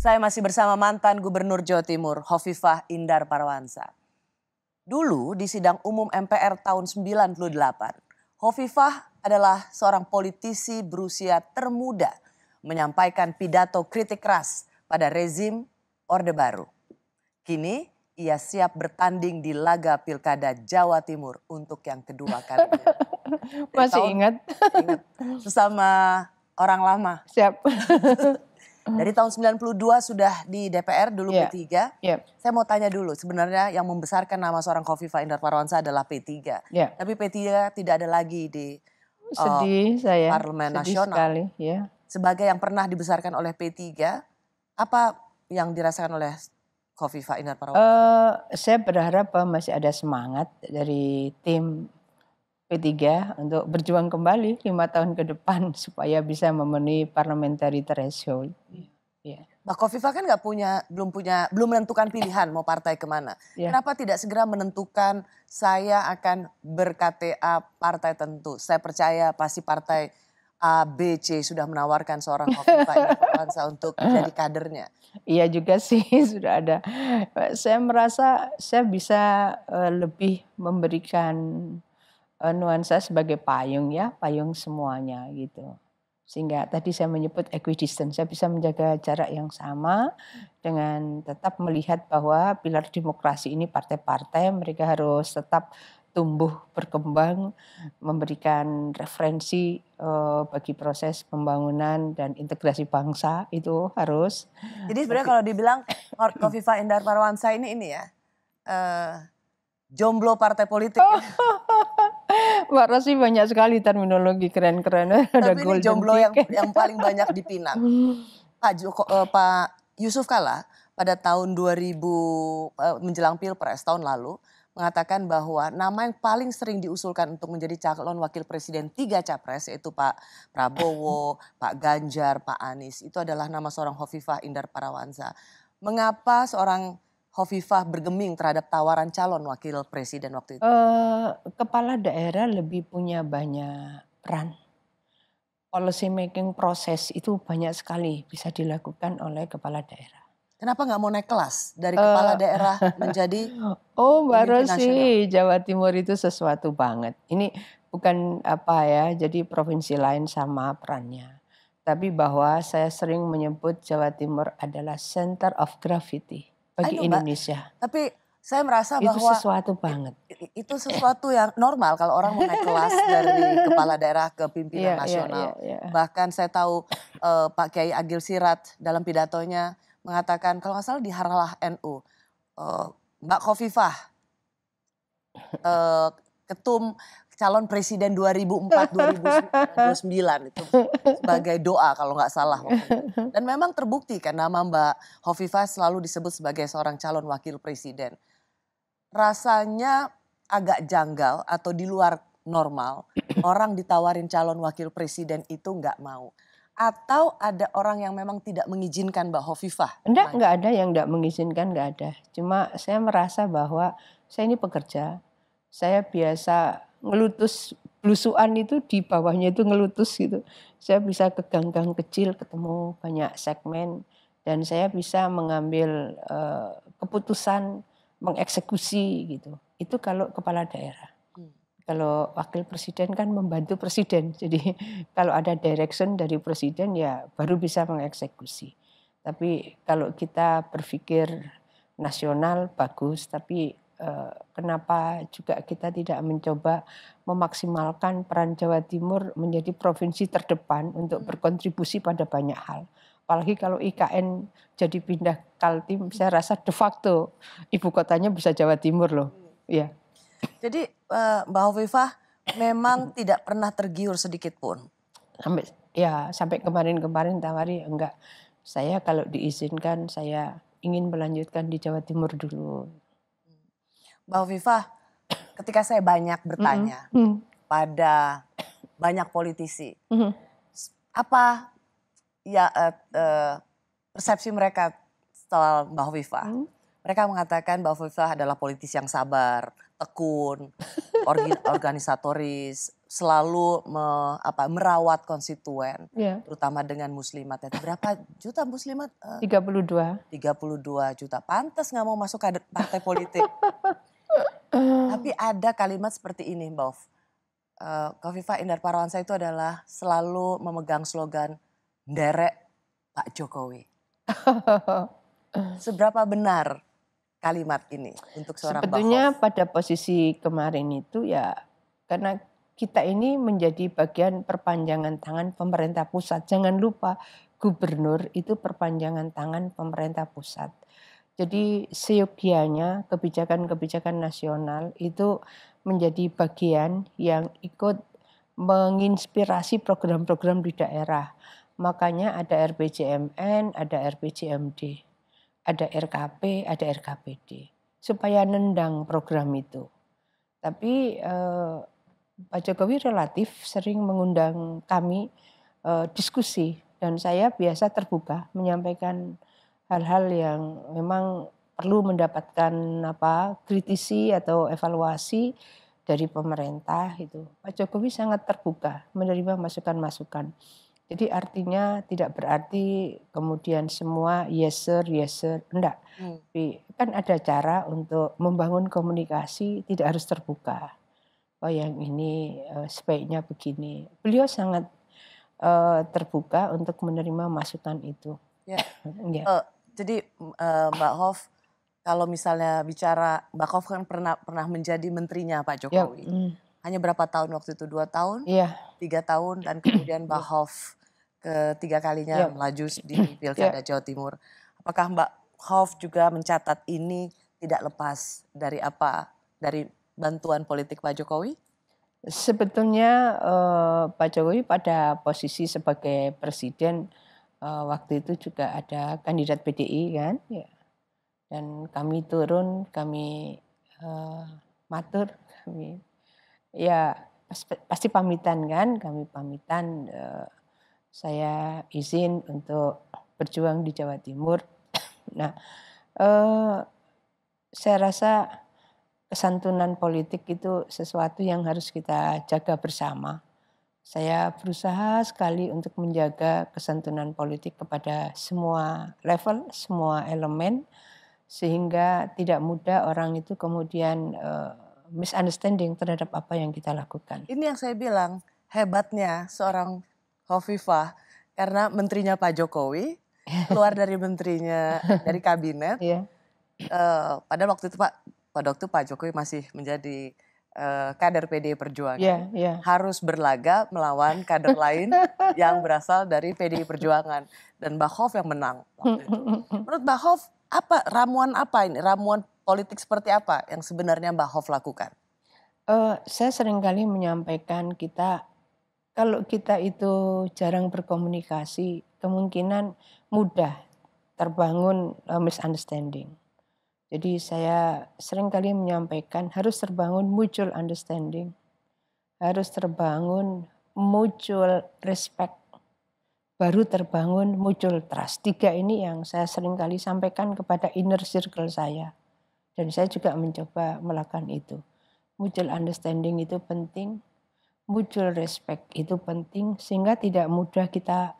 Saya masih bersama mantan Gubernur Jawa Timur, Hovifah Indar Parawansa. Dulu di sidang umum MPR tahun 98, Hovifah adalah seorang politisi berusia termuda menyampaikan pidato kritik keras pada rezim Orde Baru. Kini ia siap bertanding di laga Pilkada Jawa Timur untuk yang kedua kalinya. Masih ingat? Ingat. Sesama orang lama. Siap. Dari tahun 92 sudah di DPR, dulu P3. Saya mau tanya dulu, sebenarnya yang membesarkan nama seorang Hovifah Indar Parawansa adalah P3. Tapi P3 tidak ada lagi di Parlemen Nasional. Sekali, ya. Sebagai yang pernah dibesarkan oleh P3, apa yang dirasakan oleh Hovifah Indar Parawansa? Saya berharap masih ada semangat dari tim P3 untuk berjuang kembali 5 tahun ke depan supaya bisa memenuhi parliamentary threshold. Mbak Hovifah kan belum menentukan pilihan mau partai kemana. Kenapa tidak segera menentukan saya akan ber-KTA partai tentu? Saya percaya pasti partai A, B, C sudah menawarkan seorang Hovifah Indar Parawansa untuk jadi kadernya. Iya juga sih sudah ada. Saya merasa saya bisa lebih memberikan nuansa sebagai payung ya, payung semuanya gitu. Sehingga tadi saya menyebut equidistant, saya bisa menjaga jarak yang sama dengan tetap melihat bahwa pilar demokrasi ini partai-partai mereka harus tetap tumbuh berkembang, memberikan referensi bagi proses pembangunan dan integrasi bangsa itu harus. Jadi sebenarnya kalau dibilang Hovifah Indar Parawansa ini ya jomblo partai politik. Mbak Rosi banyak sekali terminologi keren-keren. Tapi ini jomblo yang paling banyak dipinang. Pak Yusuf Kalla pada tahun 2000 menjelang Pilpres tahun lalu mengatakan bahwa nama yang paling sering diusulkan untuk menjadi calon wakil presiden 3 capres yaitu Pak Prabowo, Pak Ganjar, Pak Anies. Itu adalah nama seorang Hovifah Indar Parawansa. Mengapa seorang Hovifah bergeming terhadap tawaran calon wakil presiden waktu itu? Kepala daerah lebih punya banyak peran. Policy making proses itu banyak sekali bisa dilakukan oleh kepala daerah. Kenapa nggak mau naik kelas dari kepala daerah menjadi Mbak Rosi, Jawa Timur itu sesuatu banget. Ini bukan jadi provinsi lain sama perannya. Tapi bahwa saya sering menyebut Jawa Timur adalah center of gravity bagi Indonesia. Tapi saya merasa itu bahwa sesuatu banget. Itu sesuatu yang normal kalau orang mau naik kelas dari kepala daerah ke pimpinan nasional. Bahkan saya tahu Pak Kiai Agil Sirat dalam pidatonya mengatakan kalau nggak salah di Harlah NU, Mbak Hovifah ketum calon presiden 2004-2009 itu sebagai doa kalau nggak salah. Dan memang terbukti kan nama Mbak Hovifah selalu disebut sebagai seorang calon wakil presiden. Rasanya agak janggal atau di luar normal orang ditawarin calon wakil presiden itu nggak mau. Atau ada orang yang memang tidak mengizinkan Mbak Hovifah? Enggak ada yang nggak mengizinkan, nggak ada. Cuma saya merasa bahwa saya ini pekerja, saya biasa ngelutus blusuan itu di bawahnya itu ngelutus gitu. Saya bisa ke gang-gang kecil ketemu banyak segmen dan saya bisa mengambil keputusan mengeksekusi gitu. Itu kalau kepala daerah. Kalau wakil presiden kan membantu presiden. Jadi kalau ada direction dari presiden ya baru bisa mengeksekusi. Tapi kalau kita berpikir nasional bagus, tapi kenapa juga kita tidak mencoba memaksimalkan peran Jawa Timur menjadi provinsi terdepan untuk berkontribusi pada banyak hal. Apalagi kalau IKN jadi pindah Kaltim, saya rasa de facto ibu kotanya bisa Jawa Timur loh. Ya. Jadi Mbak Hovifah memang tidak pernah tergiur sedikit pun? Sampai kemarin-kemarin tawari enggak. Saya kalau diizinkan saya ingin melanjutkan di Jawa Timur dulu. Mbak Hovifah, ketika saya banyak bertanya pada banyak politisi, apa persepsi mereka soal Mbak Hovifah? Mereka mengatakan Mbak Hovifah adalah politisi yang sabar, tekun, organisatoris, selalu merawat konstituen, Ya, terutama dengan muslimat. Berapa juta muslimat? 32. 32 juta. Pantas nggak mau masuk kader partai politik. Tapi ada kalimat seperti ini, Mbak Of. Khofifah Indar Parawansa itu adalah selalu memegang slogan nderek Pak Jokowi. Seberapa benar kalimat ini untuk seorang Mbak Sebetulnya Hof? pada posisi kemarin itu ya karena kita ini menjadi bagian perpanjangan tangan pemerintah pusat. Jangan lupa gubernur itu perpanjangan tangan pemerintah pusat. Jadi seyogianya kebijakan-kebijakan nasional itu menjadi bagian yang ikut menginspirasi program-program di daerah. Makanya ada RPJMN, ada RPJMD, ada RKP, ada RKPD. Supaya nendang program itu. Tapi Pak Jokowi relatif sering mengundang kami diskusi dan saya biasa terbuka menyampaikan hal-hal yang memang perlu mendapatkan kritisi atau evaluasi dari pemerintah itu. Pak Jokowi sangat terbuka menerima masukan-masukan. Jadi artinya tidak berarti kemudian semua yes sir, enggak. Tapi kan ada cara untuk membangun komunikasi tidak harus terbuka. Oh yang ini sebaiknya begini. Beliau sangat terbuka untuk menerima masukan itu. Ya. Ya. Jadi Mbak Hof, kalau misalnya bicara, Mbak Hof kan pernah menjadi menterinya Pak Ya. Jokowi. Hanya berapa tahun waktu itu? 2 tahun? Iya. 3 tahun dan kemudian Mbak Hof ketiga kalinya melaju di Pilkada Jawa Timur. Apakah Mbak Hof juga mencatat ini tidak lepas dari dari bantuan politik Pak Jokowi? Sebetulnya Pak Jokowi pada posisi sebagai presiden waktu itu juga ada kandidat PDI kan, ya. Dan kami turun, kami matur, kami ya pasti pamitan kan, kami pamitan. Saya izin untuk berjuang di Jawa Timur. Nah, saya rasa kesantunan politik itu sesuatu yang harus kita jaga bersama. Saya berusaha sekali untuk menjaga kesantunan politik kepada semua level, semua elemen, sehingga tidak mudah orang itu kemudian misunderstanding terhadap apa yang kita lakukan. Ini yang saya bilang hebatnya seorang Khofifah, karena menterinya Pak Jokowi keluar dari menterinya dari kabinet. Pada waktu itu Pak Jokowi masih menjadi kader PDI Perjuangan, harus berlaga melawan kader lain yang berasal dari PDI Perjuangan dan Mbak Hof yang menang waktu itu. Menurut Mbak Hof, ramuan politik seperti apa yang sebenarnya Mbak Hof lakukan? Saya seringkali menyampaikan kalau kita itu jarang berkomunikasi, kemungkinan mudah terbangun misunderstanding. Jadi saya seringkali menyampaikan harus terbangun mutual understanding, harus terbangun mutual respect, baru terbangun mutual trust. 3 ini yang saya seringkali sampaikan kepada inner circle saya. Dan saya juga mencoba melakukan itu. Mutual understanding itu penting, mutual respect itu penting, sehingga tidak mudah kita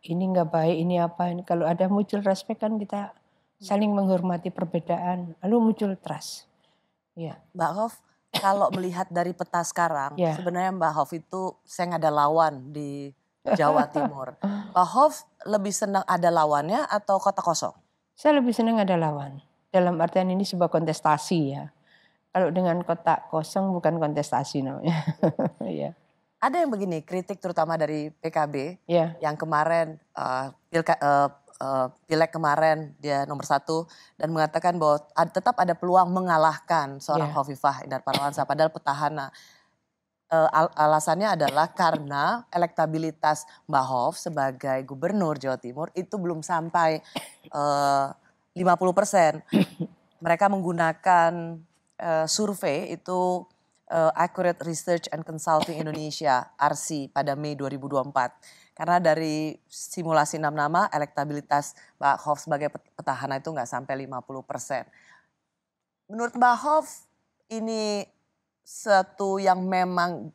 ini nggak baik, ini apa. Kalau ada mutual respect kan kita saling menghormati perbedaan, lalu mutual trust. Ya. Mbak Hof, kalau melihat dari peta sekarang, sebenarnya Mbak Hof itu saya nggak ada lawan di Jawa Timur. Mbak Hof lebih senang ada lawannya atau kota kosong? Saya lebih senang ada lawan. Dalam artian ini sebuah kontestasi ya. Kalau dengan kotak kosong bukan kontestasi namanya. Ya. Ada yang begini, kritik terutama dari PKB yang kemarin Pileg kemarin dia nomor 1 dan mengatakan bahwa tetap ada peluang mengalahkan seorang Khofifah Indar Parawansa padahal petahana. Alasannya adalah karena elektabilitas Mbak Hof sebagai gubernur Jawa Timur itu belum sampai 50%. Mereka menggunakan survei itu Accurate Research and Consulting Indonesia (ARSI) pada Mei 2024. Karena dari simulasi 6 nama elektabilitas Mbak Hof sebagai petahana itu nggak sampai 50%. Menurut Mbak Hof ini satu yang memang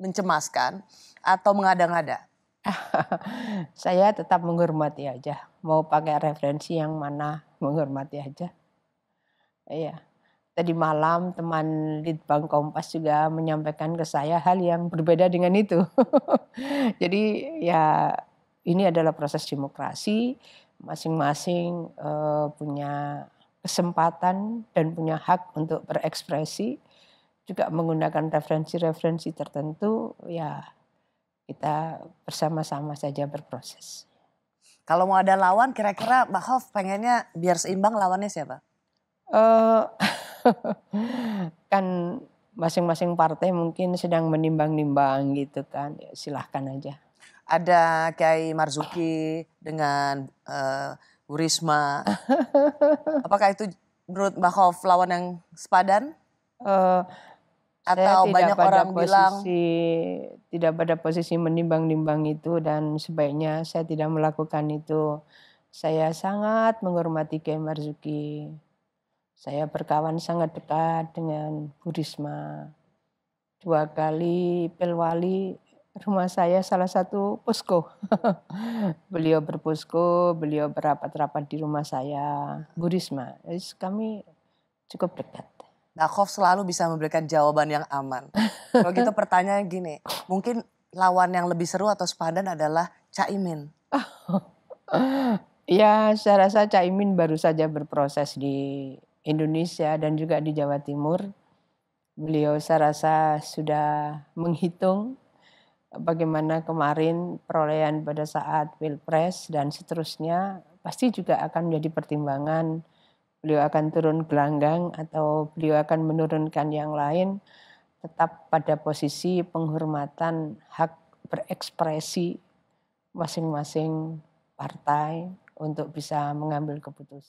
mencemaskan atau mengada-ngada? Saya tetap menghormati aja, mau pakai referensi yang mana, menghormati aja. Iya. Tadi malam teman Litbang Kompas juga menyampaikan ke saya hal yang berbeda dengan itu. Jadi ya ini adalah proses demokrasi, masing-masing punya kesempatan dan punya hak untuk berekspresi, juga menggunakan referensi-referensi tertentu, ya kita bersama-sama saja berproses. Kalau mau ada lawan kira-kira Mbak Hoff pengennya biar seimbang lawannya siapa? Eh, kan masing-masing partai mungkin sedang menimbang-nimbang gitu kan, ya silahkan aja. Ada Kiai Marzuki dengan Bu Risma. Apakah itu menurut Mbak Hoff lawan yang sepadan? Eh, saya Atau banyak orang bilang tidak pada posisi menimbang-nimbang itu dan sebaiknya saya tidak melakukan itu. Saya sangat menghormati Kiai Marzuki. Saya berkawan sangat dekat dengan Bu Risma. 2 kali Pilwali rumah saya salah satu posko. Beliau berposko, beliau berapat-rapat di rumah saya, Bu Risma. Jadi kami cukup dekat. Mbak Hoff selalu bisa memberikan jawaban yang aman. Kalau gitu pertanyaan gini, mungkin lawan yang lebih seru atau sepadan adalah Caimin. Ya, saya rasa Caimin baru saja berproses di Indonesia dan juga di Jawa Timur. Beliau saya rasa sudah menghitung bagaimana kemarin perolehan pada saat Pilpres dan seterusnya. Pasti juga akan menjadi pertimbangan beliau akan turun gelanggang atau beliau akan menurunkan yang lain, tetap pada posisi penghormatan hak berekspresi masing-masing partai untuk bisa mengambil keputusan.